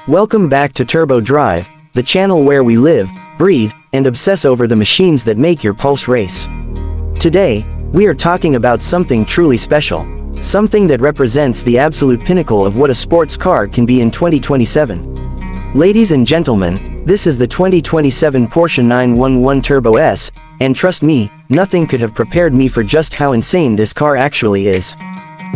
Welcome back to Turbo Drive, the channel where we live, breathe, and obsess over the machines that make your pulse race. Today, we are talking about something truly special. Something that represents the absolute pinnacle of what a sports car can be in 2027. Ladies and gentlemen, this is the 2027 Porsche 911 Turbo S, and trust me, nothing could have prepared me for just how insane this car actually is.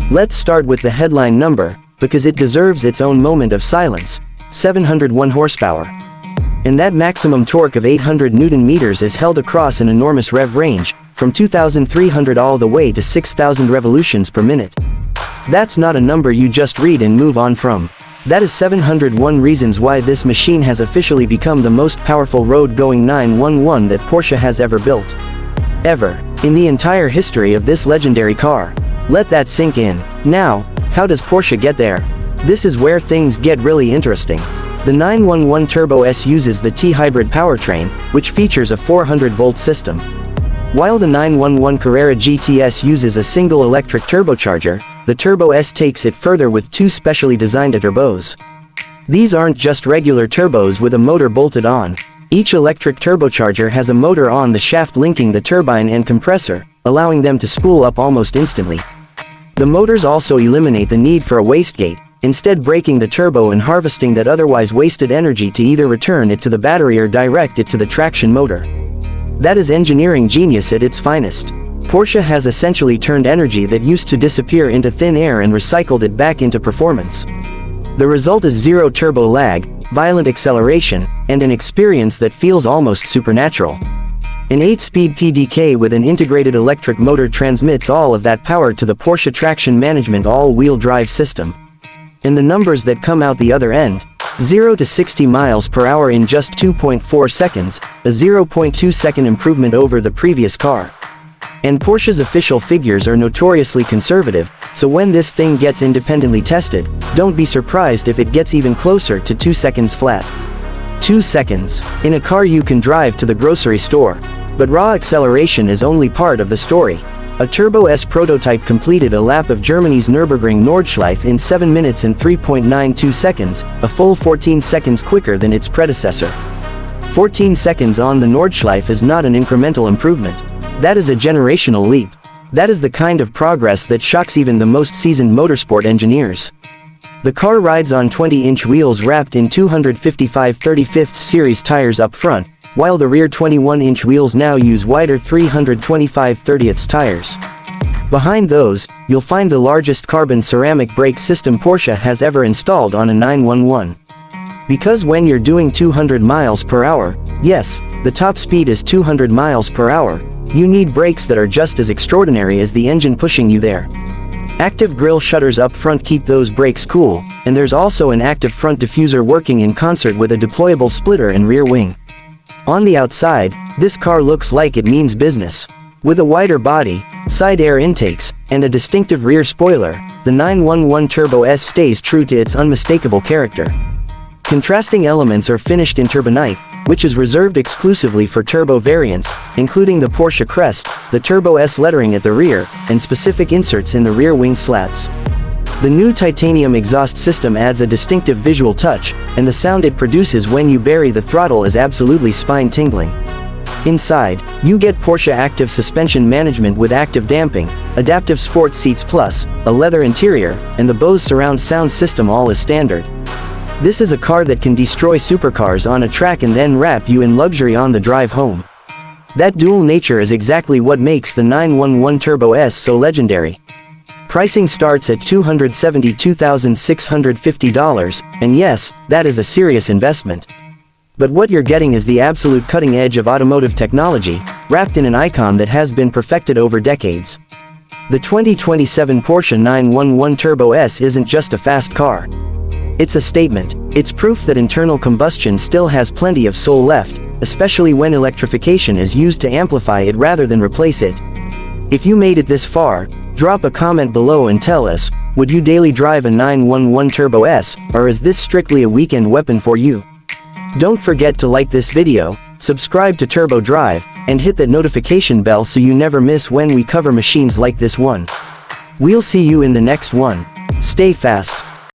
Let's start with the headline number, because it deserves its own moment of silence. 701 horsepower. And that maximum torque of 800 Newton meters is held across an enormous rev range, from 2,300 all the way to 6,000 revolutions per minute. That's not a number you just read and move on from. That is 701 reasons why this machine has officially become the most powerful road-going 911 that Porsche has ever built. Ever, in the entire history of this legendary car. Let that sink in. Now, how does Porsche get there? This is where things get really interesting. The 911 Turbo S uses the T-hybrid powertrain, which features a 400-volt system. While the 911 Carrera GTS uses a single electric turbocharger, the Turbo S takes it further with two specially designed turbos. These aren't just regular turbos with a motor bolted on. Each electric turbocharger has a motor on the shaft linking the turbine and compressor, allowing them to spool up almost instantly. The motors also eliminate the need for a wastegate, instead breaking the turbo and harvesting that otherwise wasted energy to either return it to the battery or direct it to the traction motor. That is engineering genius at its finest. Porsche has essentially turned energy that used to disappear into thin air and recycled it back into performance. The result is zero turbo lag, violent acceleration, and an experience that feels almost supernatural. An 8-speed PDK with an integrated electric motor transmits all of that power to the Porsche Traction Management all-wheel drive system. And the numbers that come out the other end, 0 to 60 miles per hour in just 2.4 seconds, a 0.2-second improvement over the previous car. And Porsche's official figures are notoriously conservative, so when this thing gets independently tested, don't be surprised if it gets even closer to 2 seconds flat. 2 seconds, in a car you can drive to the grocery store. But raw acceleration is only part of the story. A Turbo S prototype completed a lap of Germany's Nürburgring Nordschleife in 7 minutes and 3.92 seconds, a full 14 seconds quicker than its predecessor. 14 seconds on the Nordschleife is not an incremental improvement. That is a generational leap. That is the kind of progress that shocks even the most seasoned motorsport engineers. The car rides on 20-inch wheels wrapped in 255 35th series tires up front, while the rear 21-inch wheels now use wider 325 30th tires. Behind those, you'll find the largest carbon ceramic brake system Porsche has ever installed on a 911. Because when you're doing 200 miles per hour, yes, the top speed is 200 miles per hour, you need brakes that are just as extraordinary as the engine pushing you there. Active grille shutters up front keep those brakes cool, and there's also an active front diffuser working in concert with a deployable splitter and rear wing. On the outside, this car looks like it means business. With a wider body, side air intakes, and a distinctive rear spoiler, the 911 Turbo S stays true to its unmistakable character. Contrasting elements are finished in Turbonite, which is reserved exclusively for turbo variants, including the Porsche crest, the Turbo S lettering at the rear, and specific inserts in the rear wing slats. The new titanium exhaust system adds a distinctive visual touch, and the sound it produces when you bury the throttle is absolutely spine-tingling. Inside, you get Porsche active suspension management with active damping, adaptive sports seats plus, a leather interior, and the Bose surround sound system all is standard. This is a car that can destroy supercars on a track and then wrap you in luxury on the drive home. That dual nature is exactly what makes the 911 Turbo S so legendary. Pricing starts at $272,650, and yes, that is a serious investment. But what you're getting is the absolute cutting edge of automotive technology, wrapped in an icon that has been perfected over decades. The 2027 Porsche 911 Turbo S isn't just a fast car. It's a statement. It's proof that internal combustion still has plenty of soul left, especially when electrification is used to amplify it rather than replace it. If you made it this far, drop a comment below and tell us, would you daily drive a 911 Turbo S, or is this strictly a weekend weapon for you? Don't forget to like this video, subscribe to Turbo Drive, and hit that notification bell so you never miss when we cover machines like this one. We'll see you in the next one. Stay fast.